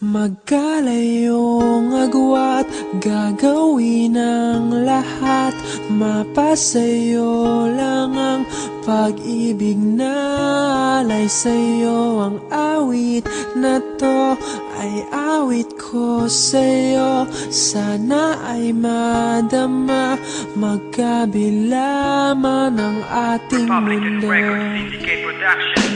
Magkalayong agwat, gagawin ang lahat. Mapasayo lang ang pag-ibig na alay sa'yo. Ang awit na to ay awit ko sa'yo. Sana ay madama, magkabila man ang ating mundo.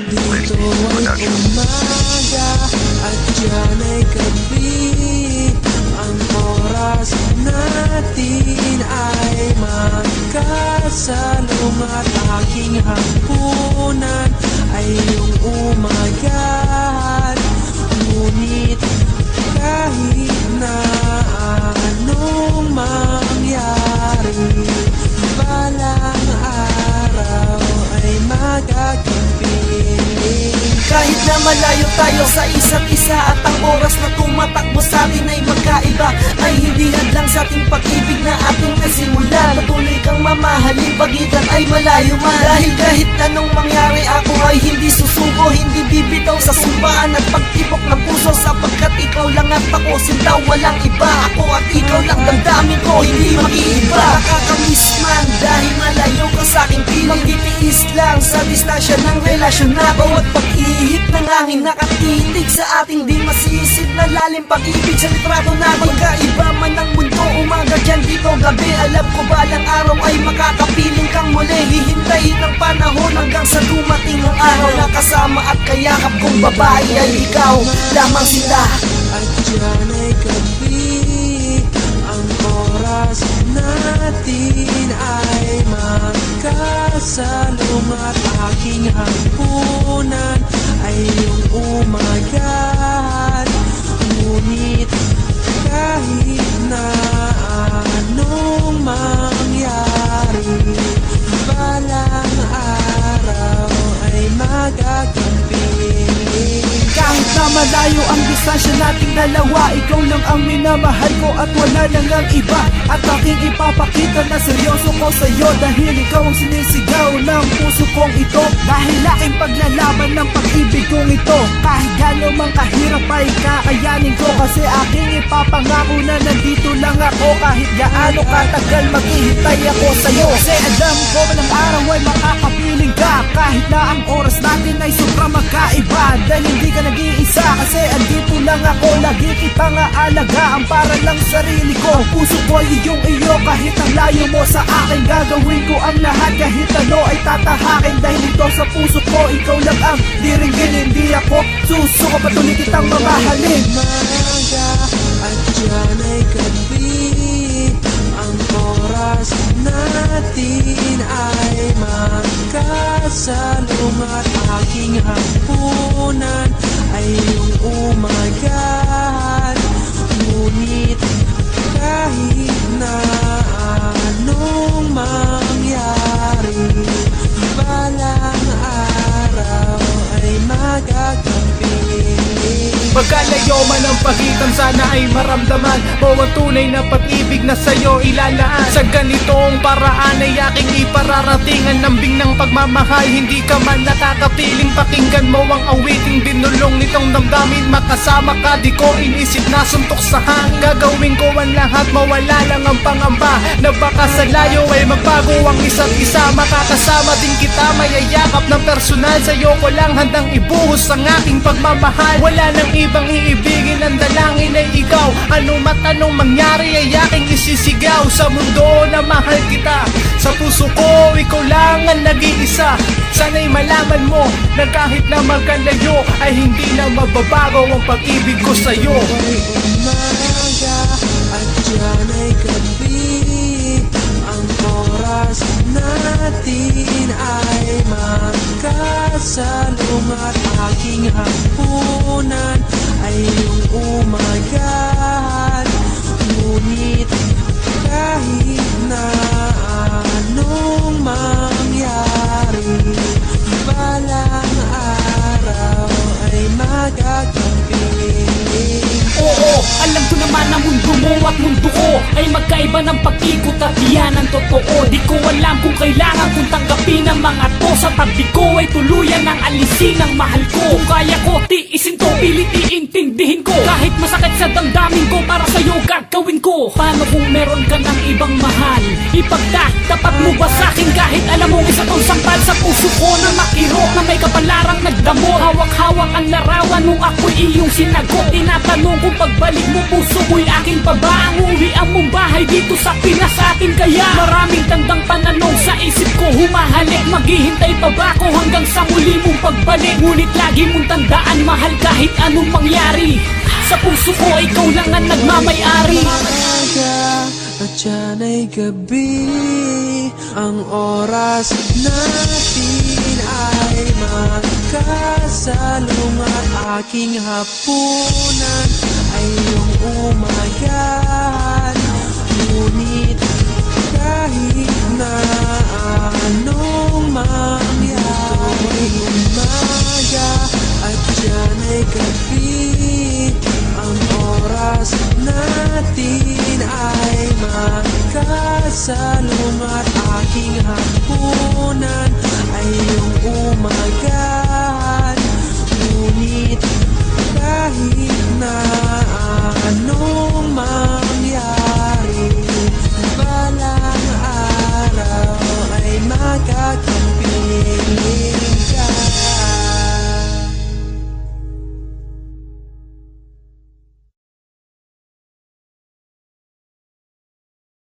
Dito ay umaga at dyan ay gabi. Ang oras natin ay magkasalong at aking hapunan ay iyong umagahan. Ngunit kahit na anong mangyari, balang araw ay magagabi. Kahit na malayo tayo sa isa't isa at ang oras na tumatakbo sa atin ay magkaiba, ay hindi hadlang sa ating pag-ibig na ating nasimulan. Patuloy kang mamahalin, pagitan ay malayo man. Dahil kahit anong mangyari, ako ay hindi susuko, hindi bibitaw sa sumpaan at pagtibok ng puso, sapagkat ikaw lang at ako, sintaw walang iba. Ako at ikaw lang, damdamin ko, hindi mag-iiba. Nakakamiss man dahil malayo ka sa aking piling, magtitiis lang sa distansya ng relasyon na bawat pag-ihip ng hangin nakatitig sa ating di masisid na lalim pag-ibig sa litrato natin. Magkaiba man ang mundo, umaga dyan dito gabi, alam ko balang araw ay makakapiling kang muli. Hihintayin ang panahon hanggang sa dumating ang araw na kasama at kayakap kong babae ay ikaw lamang sila. At dyan ay gabi, ang oras natin ay magkasalong at aking hapunan ay iyong umagahan. Ngunit kahit na anong mangyari, balang araw ay magagabi. Kahit na malayo ang distansya nating dalawa, ikaw lang ang minamahal ko at wala nang ang iba. At aking ipapakita na seryoso ko sa'yo, dahil ikaw ang sinisigaw ng puso kong ito. Dahil aking paglalaban ng pag-ibig kong ito, kahit gano'n mang kahirap ay kakayanin ko. Kasi aking ipapangako na nandito lang ako, kahit gaano katagal maghihintay ako sa'yo. Kasi alam ko ng araw ay makakapiling ka, kahit na ang oras natin ay sobrang magkaiba. Dahil hindi ka nag-iisa, kasi andito lang ako, lagi kitang aalagaan para lang sarili ko. Puso ko ay iyong iyo, kahit ang layo mo sa akin, gagawin ko ang lahat kahit ano ay tatahakin. Dahil ito sa puso ko, ikaw lang ang diringgin, hindi ako susuko, patuloy kitang mamahalin. Umaga at dyan ay gabi, ang oras natin ay magkasalong at aking hapunan ay iyong umagahan. Ngunit kahit na anong mangyari, balang araw ay magagabi. Magkalayo man ang pagitan, sana ay maramdaman mo ang tunay na pag-ibig na sa'yo ilalaan. Sa ganitong paraan ay aking ipararating ang lambing ng pagmamahal. Hindi ka man nakakapiling, pakinggan mo ang awiting binulong nitong damdamin. Makasama ka, di ko inisip na suntok sa hangin. Gagawin ko ang lahat, mawala lang ang pangamba na baka sa layo ay magbago ang isa't isa. Makakasama din kita, mayayakap ng personal. Sa'yo ko lang handang ibuhos ang aking pagmamahal. Wala nang ibang iibigin, ang dalangin ay ikaw. Ano matanong mangyari ay aking isisigaw. Sa mundo na mahal kita, sa puso ko ikaw lang ang nag-iisa. Sana'y malaman mo na kahit na magkalayo ay hindi na mababago ang pag-ibig ko sa'yo. Ay umaga at dyan ay gabi, ang oras natin ay magkasalong at aking hapunan ay iyong umagahan. Ngunit kahit na anong mangyari, balang araw ay magagabi. Oo, alam ko naman ang mundo mo at mundo ko ay magkaiba ng pag-ikot at yan ang totoo. Di ko alam kung kailangan kong tanggapin ang mga to. Sa tabi ko ay tuluyan ng alisin ang mahal ko. Kung kaya ko, tiisin to, pilit iintindihin ko. Kahit masakit sa damdamin ko, para sa'yo gagawin ko. Paano kung meron ka ng ibang mahal? Ipagtapat mo ba sa'kin kahit alam mo isa tong sampal sa puso ko na makirok na may kapalarang nagdamo? Hawak-hawak ang larawan nung ako'y iyong sinagot. Tinatanong kung pagbalik mo puso mo'y akin pa ba? Ang uwian mong bahay dito sa Pinas atin kaya? Maraming tandang pananong sa isip ko humahalik. Maghihintay pa ba ako hanggang sa muli mong pagbalik? Ngunit lagi mong tandaan mahal kahit anong mangyari. Sa puso ko ikaw lang ang nagmamay-ari. Umaga at yan ay gabi, ang oras natin ay magkasalong at aking hapunan ay iyong umagahan. Ngunit kahit na anong mangyari, umaga at yan ay gabi, ang oras natin ay magkasalong at aking hapunan